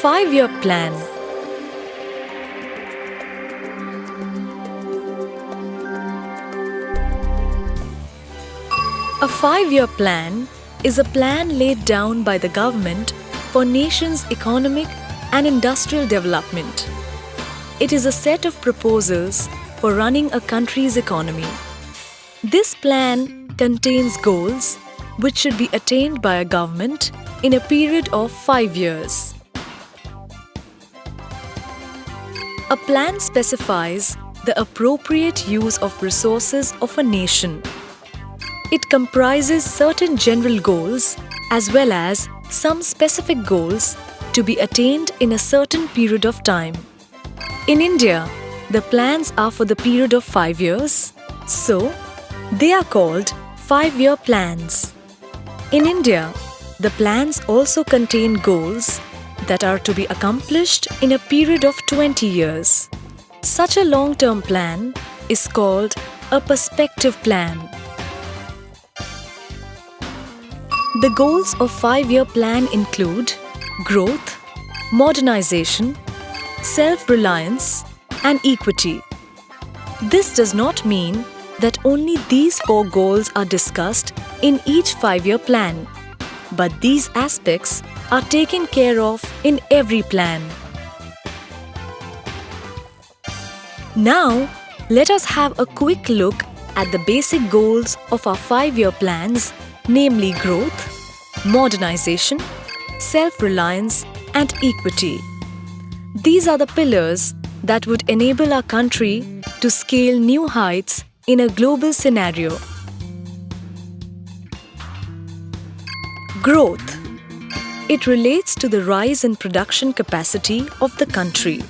5-year plan. A 5-year plan is a plan laid down by the government for nation's economic and industrial development. It is a set of proposals for running a country's economy. This plan contains goals which should be attained by a government in a period of 5 years. A plan specifies the appropriate use of resources of a nation. It comprises certain general goals as well as some specific goals to be attained in a certain period of time. In India, the plans are for the period of 5 years, so they are called 5-year plans. In India, the plans also contain goals that are to be accomplished in a period of 20 years. Such a long-term plan is called a perspective plan. The goals of 5-year plan include growth, modernization, self-reliance, and equity. This does not mean that only these 4 goals are discussed in each 5-year plan, but these aspects are taken care of in every plan. Now, let us have a quick look at the basic goals of our 5-year plans, namely growth, modernization, self-reliance, and equity. These are the pillars that would enable our country to scale new heights in a global scenario. Growth. It relates to the rise in production capacity of the country.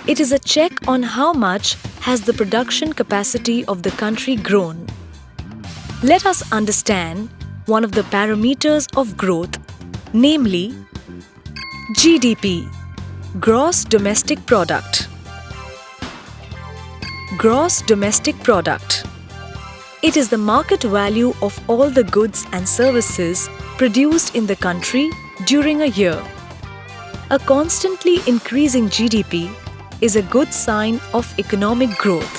It is a check on how much has the production capacity of the country grown. Let us understand one of the parameters of growth, namely GDP, Gross Domestic Product. Gross Domestic Product. It is the market value of all the goods and services produced in the country during a year. A constantly increasing GDP is a good sign of economic growth.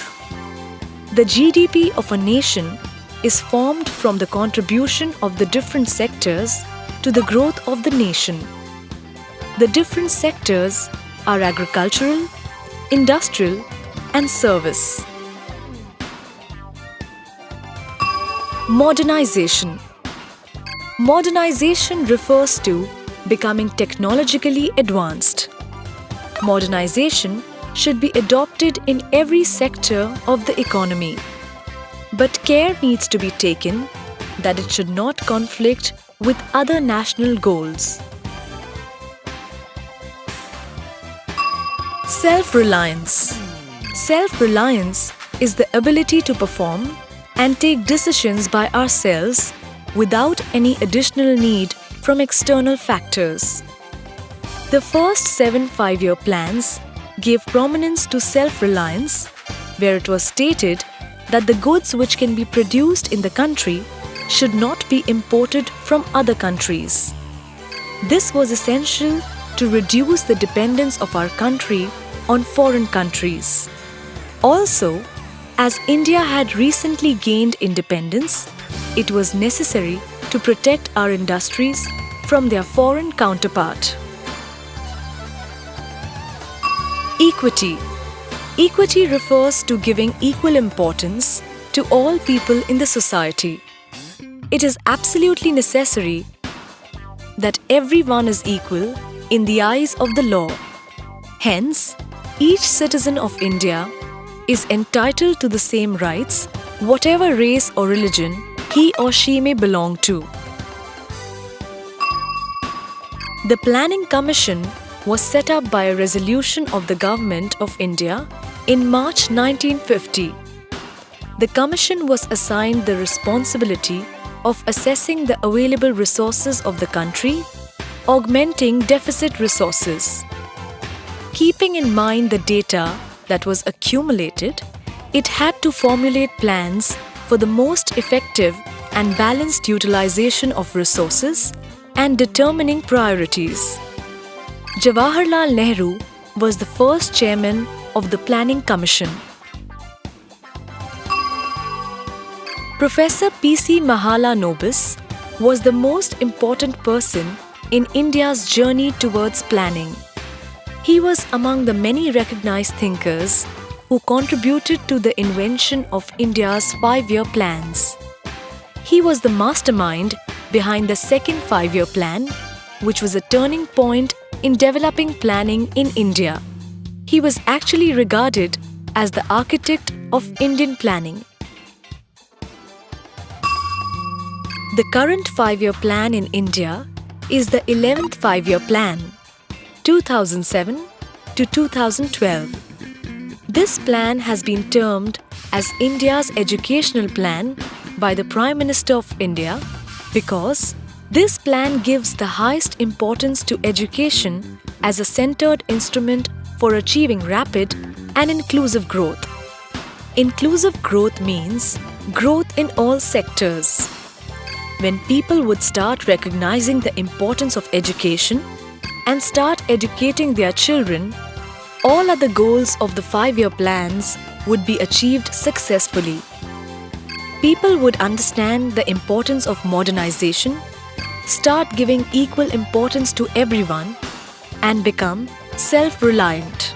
The GDP of a nation is formed from the contribution of the different sectors to the growth of the nation. The different sectors are agricultural, industrial, and service. Modernization. Modernization refers to becoming technologically advanced. Modernization should be adopted in every sector of the economy. But care needs to be taken that it should not conflict with other national goals. Self-reliance. Self-reliance is the ability to perform and take decisions by ourselves without any additional need from external factors. The first 7 5-year plans gave prominence to self-reliance, where it was stated that the goods which can be produced in the country should not be imported from other countries. This was essential to reduce the dependence of our country on foreign countries. Also, as India had recently gained independence, it was necessary to protect our industries from their foreign counterpart. Equity. Equity refers to giving equal importance to all people in the society. It is absolutely necessary that everyone is equal in the eyes of the law. Hence, each citizen of India is entitled to the same rights, whatever race or religion he or she may belong to. The Planning Commission was set up by a resolution of the Government of India in March 1950. The Commission was assigned the responsibility of assessing the available resources of the country, augmenting deficit resources. Keeping in mind the data that was accumulated, it had to formulate plans for the most effective and balanced utilization of resources and determining priorities. Jawaharlal Nehru was the first chairman of the Planning Commission. Professor P.C. Mahalanobis was the most important person in India's journey towards planning. He was among the many recognized thinkers who contributed to the invention of India's 5-year plans. He was the mastermind behind the second 5-year plan, which was a turning point in developing planning in India. He was actually regarded as the architect of Indian planning. The current 5-year plan in India is the 11th 5-year plan, 2007 to 2012. This plan has been termed as India's educational plan by the Prime Minister of India because this plan gives the highest importance to education as a centered instrument for achieving rapid and inclusive growth. Inclusive growth means growth in all sectors. When people would start recognizing the importance of education and start educating their children, all other goals of the 5-year plans would be achieved successfully. People would understand the importance of modernization, start giving equal importance to everyone, and become self-reliant.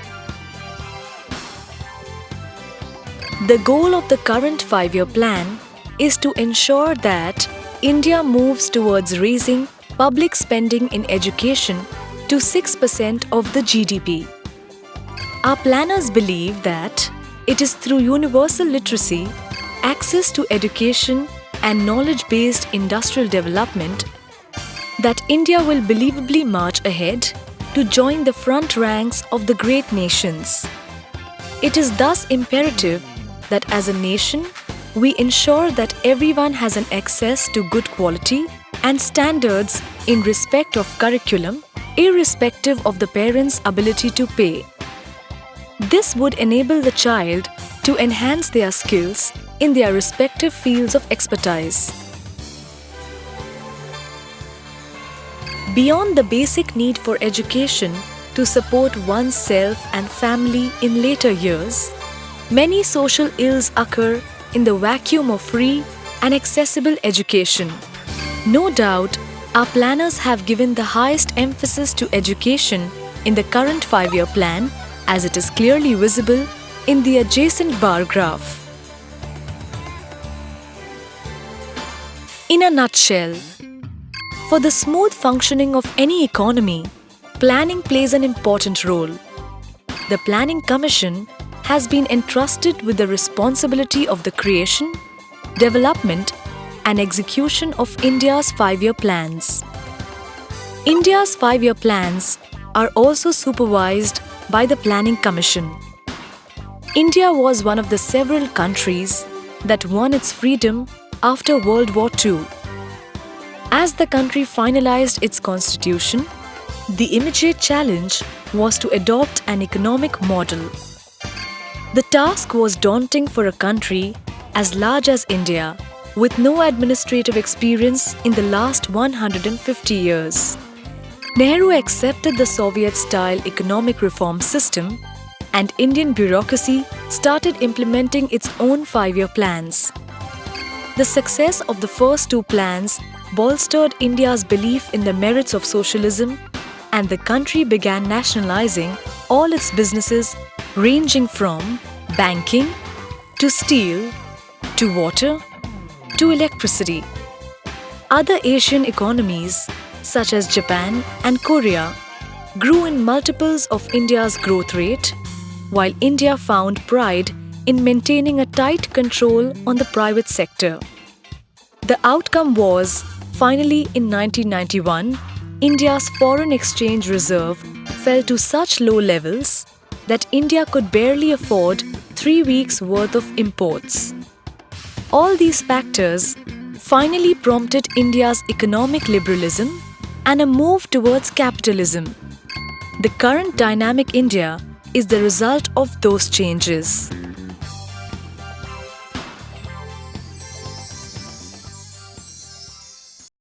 The goal of the current 5-year plan is to ensure that India moves towards raising public spending in education to 6% of the GDP. Our planners believe that it is through universal literacy, access to education, and knowledge-based industrial development that India will believably march ahead to join the front ranks of the great nations. It is thus imperative that as a nation, we ensure that everyone has an access to good quality and standards in respect of curriculum, irrespective of the parents' ability to pay. This would enable the child to enhance their skills in their respective fields of expertise. Beyond the basic need for education to support oneself and family in later years, many social ills occur in the vacuum of free and accessible education. No doubt, our planners have given the highest emphasis to education in the current 5-year plan, as it is clearly visible in the adjacent bar graph. In a nutshell, for the smooth functioning of any economy, planning plays an important role. The Planning Commission has been entrusted with the responsibility of the creation, development, and execution of India's 5-year plans. India's 5-year plans are also supervised by the Planning Commission. India was one of the several countries that won its freedom after World War II. As the country finalized its constitution, the immediate challenge was to adopt an economic model. The task was daunting for a country as large as India, with no administrative experience in the last 150 years. Nehru accepted the Soviet-style economic reform system, and Indian bureaucracy started implementing its own 5-year plans. The success of the first 2 plans bolstered India's belief in the merits of socialism, and the country began nationalizing all its businesses ranging from banking to steel to water to electricity. Other Asian economies such as Japan and Korea grew in multiples of India's growth rate, while India found pride in maintaining a tight control on the private sector. The outcome was, finally in 1991, India's foreign exchange reserve fell to such low levels that India could barely afford 3 weeks' worth of imports. All these factors finally prompted India's economic liberalism and a move towards capitalism. The current dynamic India is the result of those changes.